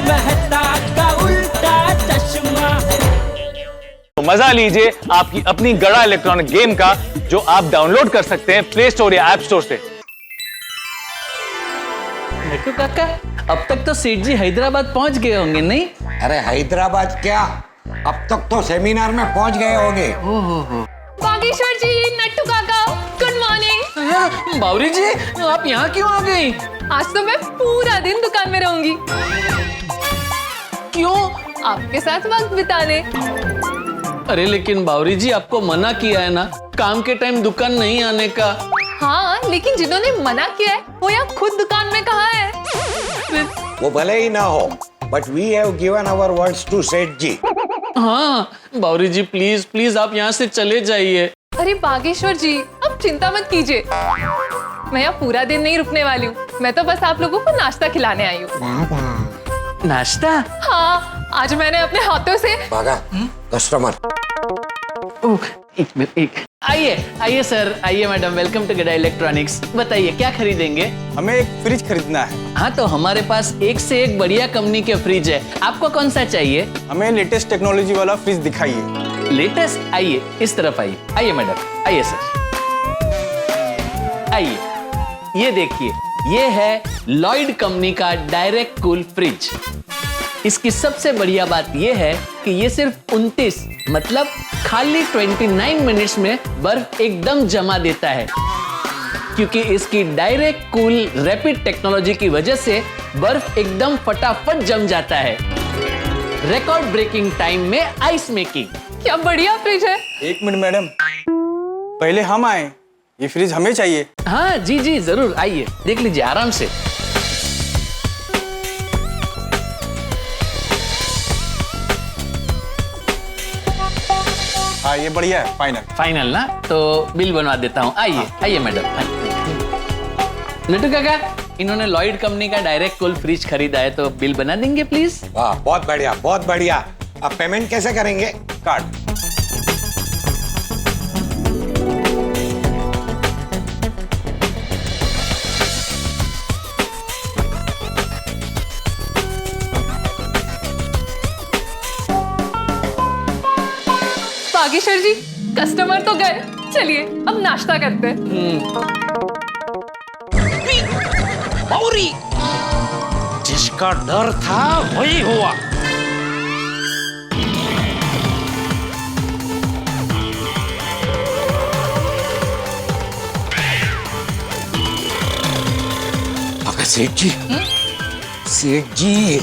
मेहता का उल्टा चश्मा। मजा लीजिए आपकी अपनी गड़ा इलेक्ट्रॉनिक गेम का, जो आप डाउनलोड कर सकते हैं प्ले स्टोर या ऐप स्टोर से। नेटू काका, अब तक तो सेठ जी हैदराबाद पहुंच गए होंगे नहीं? अरे हैदराबाद क्या, अब तक तो सेमिनार में पहुंच गए होंगे। बागेश्वर जी, नट्टू काका, गुड मॉर्निंग। बावरी जी, आप यहाँ क्यों आ गई? आज तो मैं पूरा दिन दुकान में रहूंगी। क्यों? आपके साथ वक्त बिताने। अरे लेकिन बावरी जी, आपको मना किया है ना काम के टाइम दुकान नहीं आने का। हाँ, लेकिन जिन्होंने मना किया है वो यहाँ खुद दुकान में कहाँ है? वो भले ही ना हो, but we have given our words to Seth ji. हाँ बावरी जी, प्लीज प्लीज आप यहाँ से चले जाइए। अरे बागेश्वर जी, अब चिंता मत कीजिए, मैं यहाँ पूरा दिन नहीं रुकने वाली हूँ। मैं तो बस आप लोगों को नाश्ता खिलाने आई हूँ। नाश्ता? हाँ, आज मैंने अपने हाथों से। भागा कस्टमर। एक मिनट, एक आइए आइए सर, आइए मैडम, वेलकम टू गड़ा इलेक्ट्रॉनिक्स। बताइए क्या खरीदेंगे? हमें एक फ्रिज खरीदना है। हाँ तो हमारे पास एक से एक बढ़िया कंपनी के फ्रिज है, आपको कौन सा चाहिए? हमें लेटेस्ट टेक्नोलॉजी वाला फ्रिज दिखाइए। लेटेस्ट? आइए इस तरफ आइए, आइए मैडम, आइए सर, आइए। ये देखिए, ये है लॉयड कंपनी का डायरेक्ट कूल फ्रिज। इसकी सबसे बढ़िया बात यह है कि ये सिर्फ 29 मतलब खाली 29 मिनट्स में बर्फ एकदम जमा देता है, क्योंकि इसकी डायरेक्ट कूल रैपिड टेक्नोलॉजी की वजह से बर्फ एकदम फटाफट जम जाता है। रिकॉर्ड ब्रेकिंग टाइम में आइस मेकिंग। क्या बढ़िया फ्रिज है। एक मिनट मैडम, पहले हम आए, ये फ्रिज हमें चाहिए। हाँ जी जी जरूर, आइए देख लीजिए आराम से। हाँ ये बढ़िया है, फाइनल। फाइनल ना, तो बिल बनवा देता हूँ। आइए आइए मैडम। नट्टू काका, इन्होंने लॉयड कंपनी का डायरेक्ट कूल फ्रिज खरीदा है, तो बिल बना देंगे प्लीज। वाह, बहुत बढ़िया बहुत बढ़िया। अब पेमेंट कैसे करेंगे? कार्ड। बागेश्वर जी, कस्टमर तो गए, चलिए अब नाश्ता करते हैं। बावरी, जिसका डर था वही हुआ। अगर सेठ जी, सेठ जी,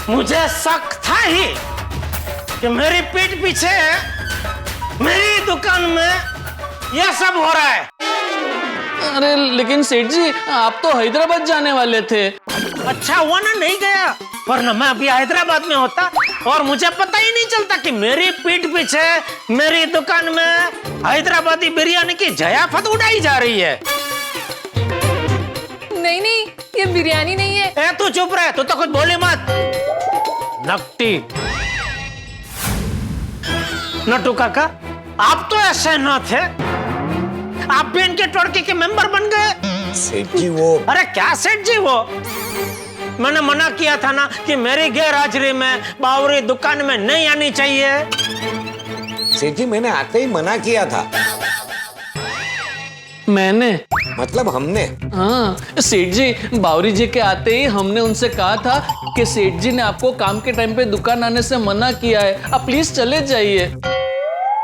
मुझे शक था ही कि मेरी पीठ पीछे मेरी दुकान में यह सब हो रहा है। अरे लेकिन सेठ जी, आप तो हैदराबाद जाने वाले थे। अच्छा हुआ ना नहीं गया, वरना मैं अभी हैदराबाद में होता और मुझे पता ही नहीं चलता कि मेरी पीठ पीछे मेरी दुकान में हैदराबादी बिरयानी की जयाफत उड़ाई जा रही है। नहीं नहीं, ये बिरयानी नहीं है। ए तू चुप रहे, तू तो कुछ बोली मत। नकटी। नट्टू काका, आप तो ऐसे न थे, आप भी इनके टोटके के मेंबर बन गए। सेठ जी वो। अरे क्या सेठ जी वो? मैंने मना किया था ना कि मेरी गैर हाजिरी में बावरी दुकान में नहीं आनी चाहिए। सेठ जी, मैंने आते ही मना किया था। मैंने मतलब हमने। हाँ सेठ जी, बावरी जी के आते ही हमने उनसे कहा था कि सेठ जी ने आपको काम के टाइम पे दुकान आने से मना किया है, आप प्लीज चले जाइए।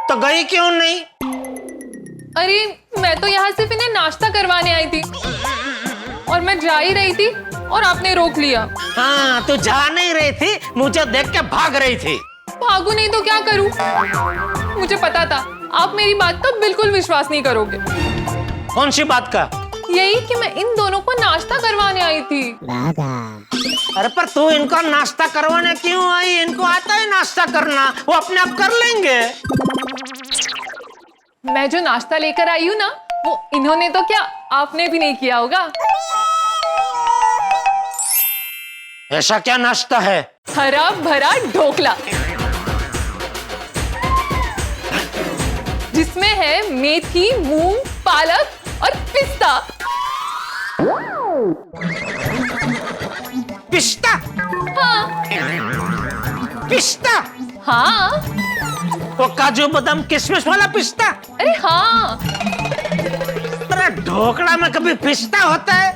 तो गई क्यों नहीं? अरे मैं तो यहाँ सिर्फ इन्हें नाश्ता करवाने आई थी और मैं जा ही रही थी और आपने रोक लिया। हाँ, तू जा नहीं रही थी, मुझे देख के भाग रही थी। भागू नहीं तो क्या करूं? मुझे पता था आप मेरी बात का बिल्कुल विश्वास नहीं करोगे। कौन सी बात का? यही कि मैं इन दोनों को नाश्ता करवाने आई थी। अरे पर तू इनको नाश्ता करवाने क्यों आई? इनको आता है नाश्ता करना, वो अपने आप कर लेंगे। मैं जो नाश्ता लेकर आई हूँ ना, वो इन्होंने तो क्या, आपने भी नहीं किया होगा। ऐसा क्या नाश्ता है? हरा भरा ढोकला, जिसमें है मेथी, मूंग, पालक और पिस्ता। पिस्ता? हाँ पिस्ता? हाँ, वो काजू बादाम किशमिश वाला पिस्ता? अरे हाँ। अरे ढोकला में कभी पिस्ता होता है?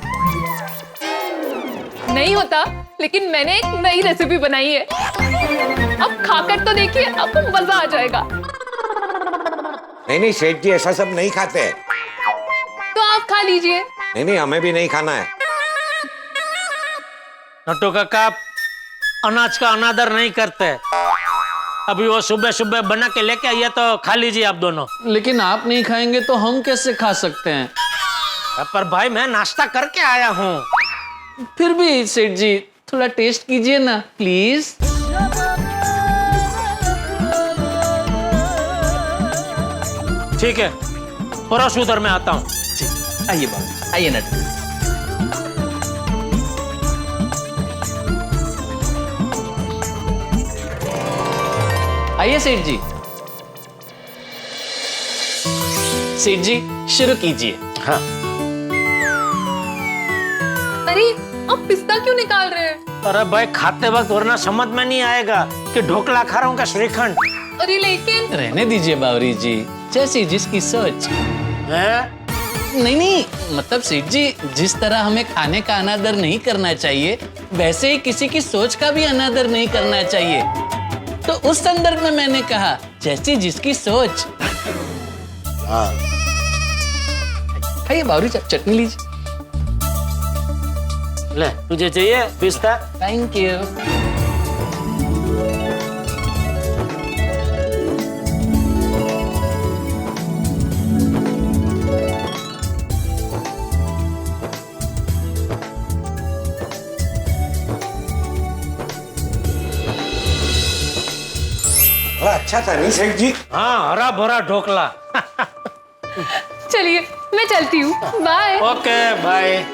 नहीं होता, लेकिन मैंने एक नई रेसिपी बनाई है। अब खाकर तो देखिए, आपको मजा आ जाएगा। नहीं नहीं सेठ जी, ऐसा सब नहीं खाते। तो आप खा लीजिए। नहीं नहीं, हमें भी नहीं खाना है। नट्टू काका अनाज का अनादर नहीं करते। अभी वो सुबह सुबह बना के लेके आइए, तो खा लीजिए आप दोनों। लेकिन आप नहीं खाएंगे तो हम कैसे खा सकते हैं? पर भाई मैं नाश्ता करके आया हूँ। फिर भी सेठ जी थोड़ा टेस्ट कीजिए ना प्लीज। ठीक है, परोस उधर मैं आता हूँ। आइए बाबू, आइए नट। आइए सेठ जी। सेठ जी शुरू कीजिए। हाँ। अरे आप पिस्ता क्यों निकाल रहे हैं? अरे भाई खाते वक्त वरना समझ में नहीं आएगा कि ढोकला खा रहा हूँ का श्रीखंड अरे लेकिन रहने दीजिए बावरी जी, जैसी जिसकी सोच। है। नहीं नहीं, मतलब सेठ जी जिस तरह हमें खाने का अनादर नहीं करना चाहिए, वैसे ही किसी की सोच का भी अनादर नहीं करना चाहिए। तो उस संदर्भ में मैंने कहा जैसी जिसकी सोच। आइए बावरी चटनी लीजिए। ले तुझे चाहिए पिस्ता? Thank you. अच्छा था नहीं सेठ जी? हाँ, हरा भरा ढोकला। चलिए मैं चलती हूँ, बाय। Okay bye.